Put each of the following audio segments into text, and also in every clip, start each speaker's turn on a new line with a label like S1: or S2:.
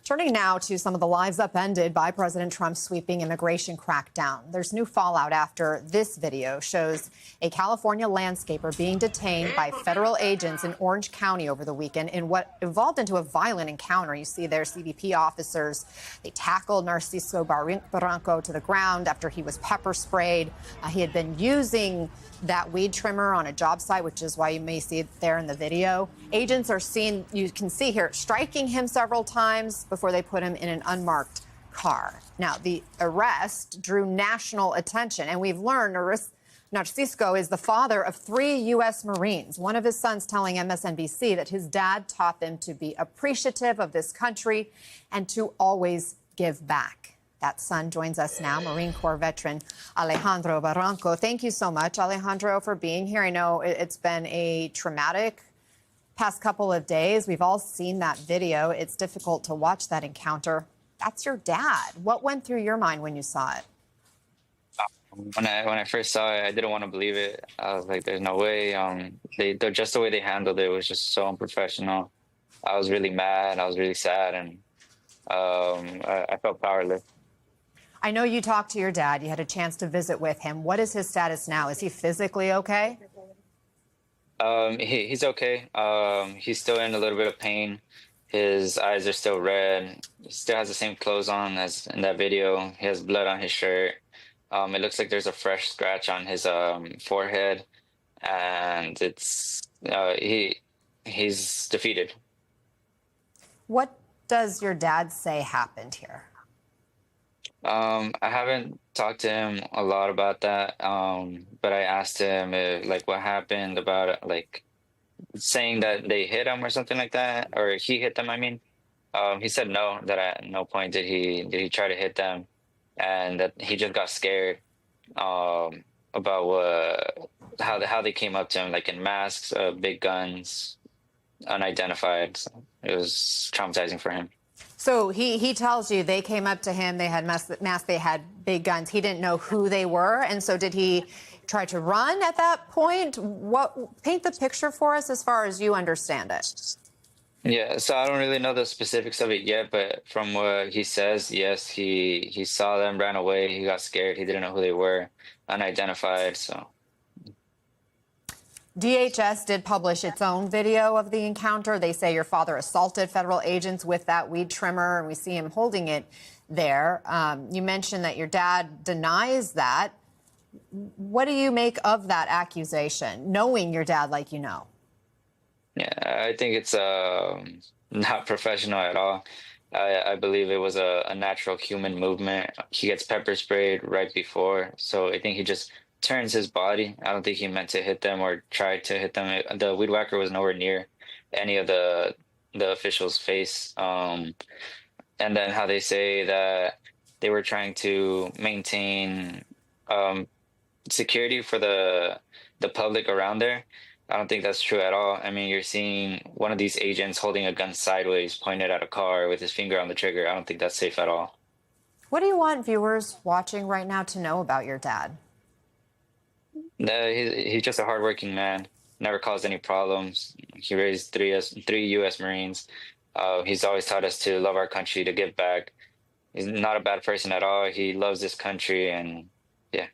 S1: Turning now to some of the lives upended by President Trump's sweeping immigration crackdown. There's new fallout after this video shows a California landscaper being detained by federal agents in Orange County over the weekend in what evolved into a violent encounter. You see there CBP officers, they tackled Narciso Barranco to the ground after he was pepper sprayed. He had been using that weed trimmer on a job site, which is why you may see it there in the video. Agents are seen, you can see here, striking him several times before they put him in an unmarked car. Now, the arrest drew national attention, and we've learned Narciso is the father of 3 U.S. Marines. One of his sons telling MSNBC that his dad taught them to be appreciative of this country and to always give back. That son joins us now, Marine Corps veteran Alejandro Barranco. Thank you so much, Alejandro, for being here. I know it's been a traumatic past couple of days. We've all seen that video. It's difficult to watch that encounter. That's your dad. What went through your mind when you saw it?
S2: When I first saw it, I didn't want to believe it. I was like, "There's no way." Just the way they handled it was just so unprofessional. I was really mad. I was really sad, and I felt powerless.
S1: I know you talked to your dad. You had a chance to visit with him. What is his status now? Is he physically okay?
S2: He's okay. He's still in a little bit of pain. His eyes are still red. He still has the same clothes on as in that video. He has blood on his shirt. It looks like there's a fresh scratch on his forehead, and he's defeated.
S1: What does your dad say happened here?
S2: I haven't talked to him a lot about that, but I asked him what happened about it, like saying that they hit him or something like that, or he hit them. I mean, he said no, that at no point did he try to hit them, and that he just got scared about how they came up to him, like in masks, big guns, unidentified. So it was traumatizing for him.
S1: So he tells you they came up to him, they had masks, they had big guns. He didn't know who they were. And so did he try to run at that point? Paint the picture for us as far as you understand it.
S2: Yeah, so I don't really know the specifics of it yet, but from what he says, yes, he saw them, ran away, he got scared, he didn't know who they were, unidentified, so.
S1: DHS did publish its own video of the encounter. They say your father assaulted federal agents with that weed trimmer, and we see him holding it there. You mentioned that your dad denies that. What do you make of that accusation, knowing your dad like you know?
S2: Yeah, I think it's not professional at all. I believe it was a natural human movement. He gets pepper sprayed right before, so I think he just turns his body. I don't think he meant to hit them or tried to hit them. The weed whacker was nowhere near any of the officials' face. And then how they say that they were trying to maintain security for the public around there. I don't think that's true at all. I mean, you're seeing one of these agents holding a gun sideways, pointed at a car with his finger on the trigger. I don't think that's safe at all.
S1: What do you want viewers watching right now to know about your dad?
S2: He's just a hardworking man. Never caused any problems. He raised three U.S. Marines. He's always taught us to love our country, to give back. He's not a bad person at all. He loves this country, and yeah.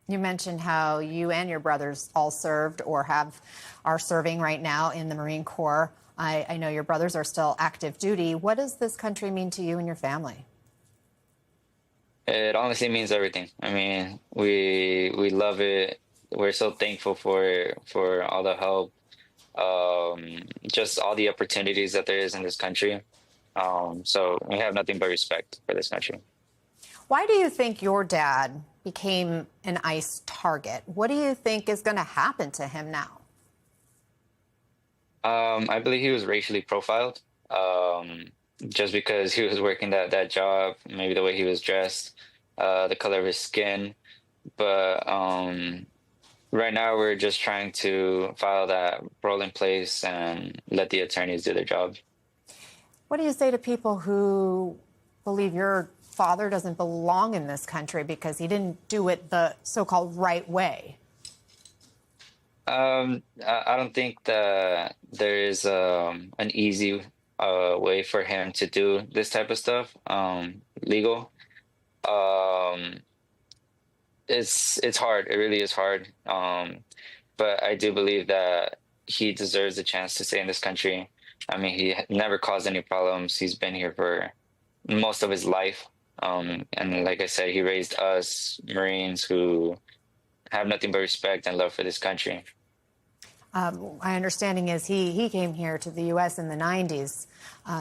S1: You mentioned how you and your brothers all served or are serving right now in the Marine Corps. I know your brothers are still active duty. What does this country mean to you and your family?
S2: It honestly means everything. I mean, we love it. We're so thankful for all the help, just all the opportunities that there is in this country. So we have nothing but respect for this country.
S1: Why do you think your dad became an ICE target? What do you think is going to happen to him now?
S2: I believe he was racially profiled. Just because he was working that job, maybe the way he was dressed, the color of his skin. But right now we're just trying to file that parole in place and let the attorneys do their job.
S1: What do you say to people who believe your father doesn't belong in this country because he didn't do it the so-called right way?
S2: I don't think that there is an easy a way for him to do this type of stuff, legal. Um, it's hard. It really is hard. But I do believe that he deserves a chance to stay in this country. I mean, he never caused any problems. He's been here for most of his life. And like I said, he raised us Marines who have nothing but respect and love for this country.
S1: My understanding is he came here to the U.S. in the 90s.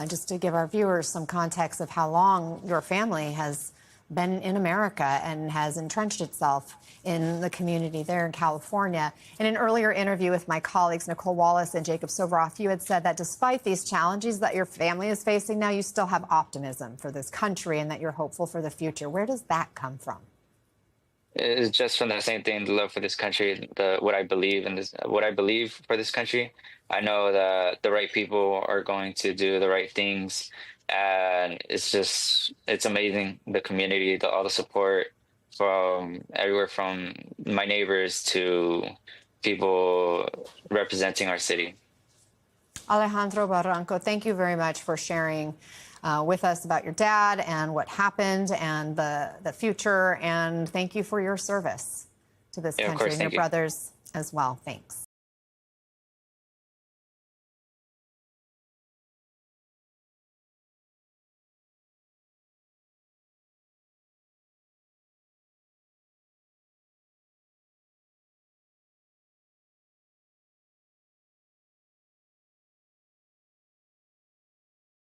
S1: Just to give our viewers some context of how long your family has been in America and has entrenched itself in the community there in California. In an earlier interview with my colleagues Nicole Wallace and Jacob Sobroff, you had said that despite these challenges that your family is facing now, you still have optimism for this country and that you're hopeful for the future. Where does that come from?
S2: It's just from that same thing, the love for this country, what I believe in this, what I believe for this country. I know that the right people are going to do the right things, and it's amazing, the community, all the support from everywhere from my neighbors to people representing our city.
S1: Alejandro Barranco, thank you very much for sharing with us about your dad and what happened and the future. And thank you for your service to this country and your brothers as well. Thanks.